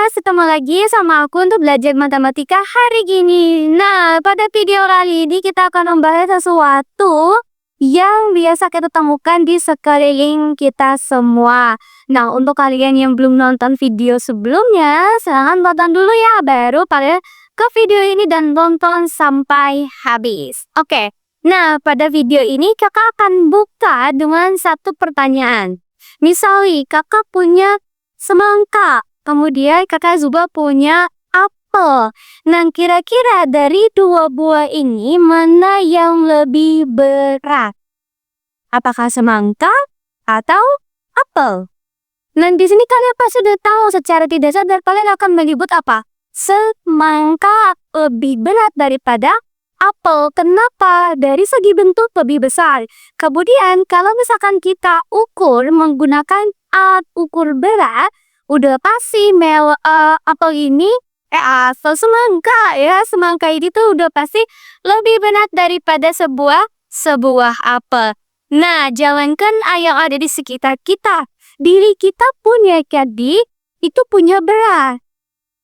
guys, ketemu lagi sama aku untuk belajar matematika hari gini. Nah, pada video kali ini kita akan membahas sesuatu yang biasa kita temukan di sekeliling kita semua. Nah, untuk kalian yang belum nonton video sebelumnya, silahkan tonton dulu ya, baru pada ke video ini dan tonton sampai habis. Oke, nah pada video ini kakak akan buka dengan satu pertanyaan. Misalnya kakak punya semangka. Kemudian kakak juga punya apel. Nah, kira-kira dari dua buah ini mana yang lebih berat? Apakah semangka atau apel? Nah, di sini kalian pasti sudah tahu secara tidak sadar kalian akan menyebut apa? Semangka lebih berat daripada apel. Kenapa? Dari segi bentuk lebih besar. Kemudian kalau misalkan kita ukur menggunakan alat ukur berat, udah pasti apel ini atau semangka ya, semangka ini tuh udah pasti lebih berat daripada sebuah apel. Nah, jangankan yang ada di sekitar kita, diri kita pun ya jadi itu punya berat.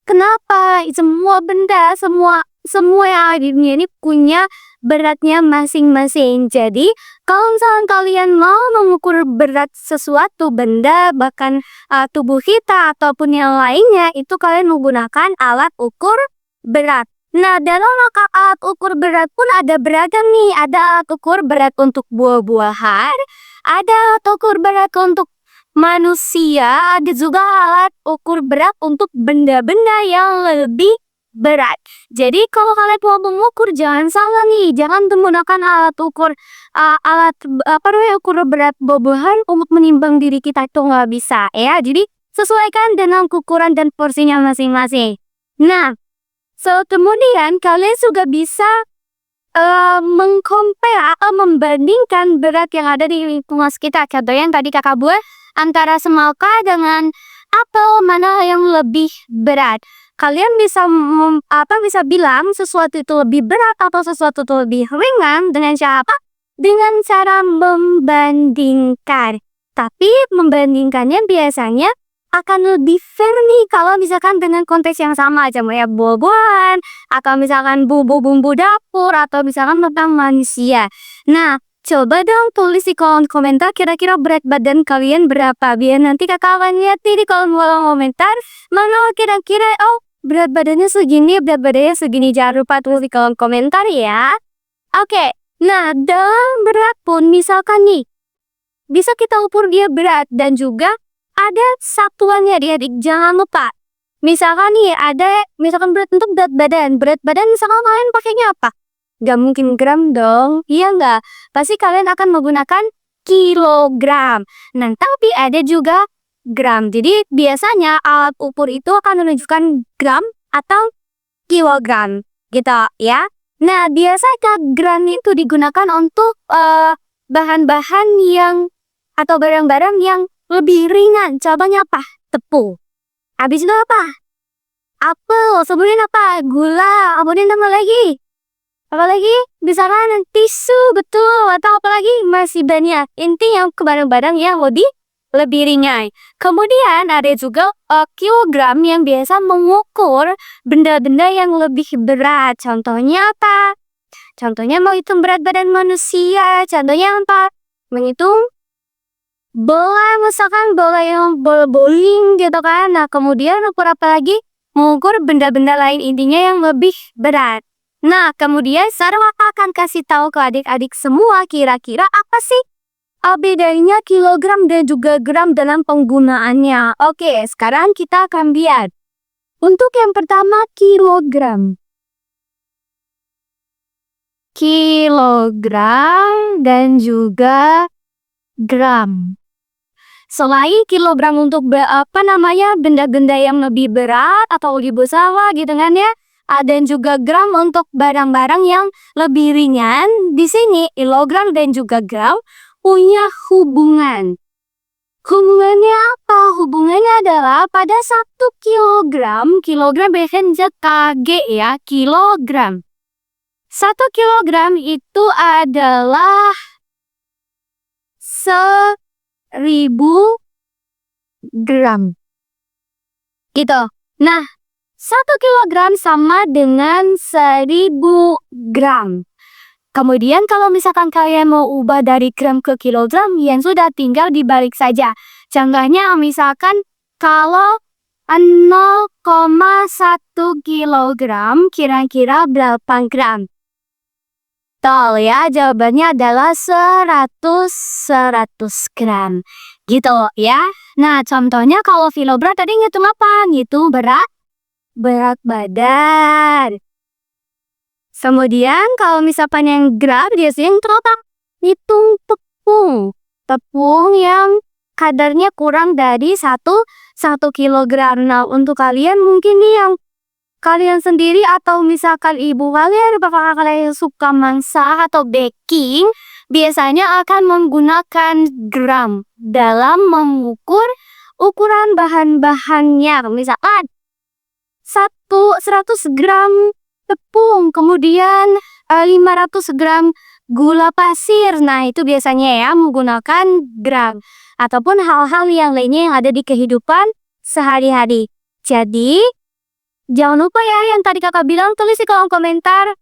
Kenapa? Semua benda, semua yang ada di dunia ini punya beratnya masing-masing. Jadi, kalau misalkan kalian mau mengukur berat sesuatu benda, bahkan tubuh kita ataupun yang lainnya, itu kalian menggunakan alat ukur berat. Nah, dalam alat ukur berat pun ada beragam nih. Ada alat ukur berat untuk buah-buahan, ada alat ukur berat untuk manusia, ada juga alat ukur berat untuk benda-benda yang lebih berat. Jadi kalau kalian mau mengukur jangan salah nih, jangan menggunakan alat ukur ukur berat buah-buahan untuk menimbang diri kita, itu nggak bisa ya. Jadi sesuaikan dengan ukuran dan porsinya masing-masing. Nah, kemudian kalian juga bisa mengcompare atau membandingkan berat yang ada di lingkungan sekitar. Contohnya yang tadi kakak buat antara semangka dengan apel, mana yang lebih berat. Kalian bisa bisa bilang sesuatu itu lebih berat atau sesuatu itu lebih ringan dengan cara apa? Dengan cara membandingkan. Tapi membandingkannya biasanya akan lebih fair nih kalau misalkan dengan konteks yang sama aja, ya buah-buahan, atau misalkan bumbu-bumbu dapur, atau misalkan tentang manusia. Nah, coba dong tulis di kolom komentar kira-kira berat badan kalian berapa, biar nanti kakak akan lihat di kolom komentar mana kira-kira berat badannya segini, berat badannya segini. Jangan lupa tulis di kolom komentar ya. Oke, nah dalam berat pun misalkan nih bisa kita ukur dia berat dan juga ada satuannya adik-adik, jangan lupa. Misalkan nih ada misalkan berat untuk berat badan misalkan kalian pakainya apa? Gak mungkin gram dong, iya nggak? Pasti kalian akan menggunakan kilogram. Nah, tapi ada juga gram. Jadi biasanya alat ukur itu akan menunjukkan gram atau kilogram gitu ya. Nah, biasanya gram itu digunakan untuk bahan-bahan yang atau barang-barang yang lebih ringan. Contohnya apa? Tepung. Habis itu apa? Apel. Kemudian apa? Gula. Kemudian apa lagi? Apalagi misalkan tisu, betul, atau apalagi masih banyak. Intinya ke barang-barang yang lebih ringan. Kemudian ada juga kilogram yang biasa mengukur benda-benda yang lebih berat. Contohnya apa? Contohnya mau hitung berat badan manusia. Contohnya apa? Menghitung bola, misalkan bola yang bola bowling gitu kan. Nah, kemudian ukur apa lagi? Mengukur benda-benda lain, intinya yang lebih berat. Nah, kemudian sekarang aku akan kasih tahu ke adik-adik semua kira-kira apa sih bedanya kilogram dan juga gram dalam penggunaannya. Oke, sekarang kita akan lihat. Untuk yang pertama, kilogram. Kilogram dan juga gram. Selain kilogram untuk benda-benda yang lebih berat atau lebih besar lah gitu kan ya. Dan juga gram untuk barang-barang yang lebih ringan. Di sini kilogram dan juga gram punya hubungan. Hubungannya apa? Hubungannya adalah pada 1 kilogram biasanya kg ya, kilogram. 1 kilogram itu adalah 1000 gram. Gitu. Nah, 1 kilogram sama dengan 1000 gram. Kemudian kalau misalkan kalian mau ubah dari gram ke kilogram, yang sudah tinggal dibalik saja. Contohnya misalkan kalau 0,1 kilogram kira-kira berapa gram? Tol ya, jawabannya adalah 100 gram. Gitu ya. Nah, contohnya kalau kilogram tadi ngitung apa? Ngitung berat badan. Kemudian kalau misalkan yang gram biasanya yang terletak hitung tepung. Tepung yang kadarnya kurang dari 1 kilogram. Nah, untuk kalian mungkin nih yang kalian sendiri atau misalkan ibu kalian, bapak kalian yang suka masak atau baking, biasanya akan menggunakan gram dalam mengukur ukuran bahan-bahannya. Misalkan 100 gram tepung, kemudian 500 gram gula pasir. Nah, itu biasanya ya menggunakan gram ataupun hal-hal yang lainnya yang ada di kehidupan sehari-hari. Jadi, jangan lupa ya yang tadi kakak bilang, tulis di kolom komentar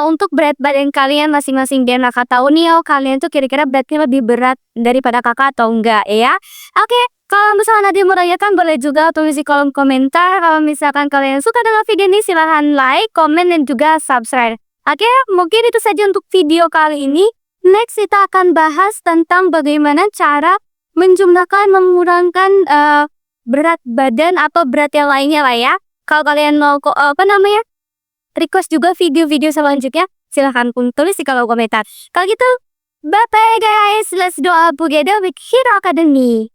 untuk berat badan kalian masing-masing, biar kakak tahu nih kalian tuh kira-kira beratnya lebih berat daripada kakak atau enggak ya. Oke. Kalau misalkan ada yang merayakan, boleh juga tulis di kolom komentar. Kalau misalkan kalian suka dengan video ini, silahkan like, komen, dan juga subscribe. Oke, mungkin itu saja untuk video kali ini. Next, kita akan bahas tentang bagaimana cara menjumlahkan, mengurangkan berat badan atau berat yang lainnya lah ya. Kalau kalian mau request juga video-video selanjutnya, silahkan pun tulis di kolom komentar. Kalau gitu, bye-bye guys. Let's do together with Hero Academy.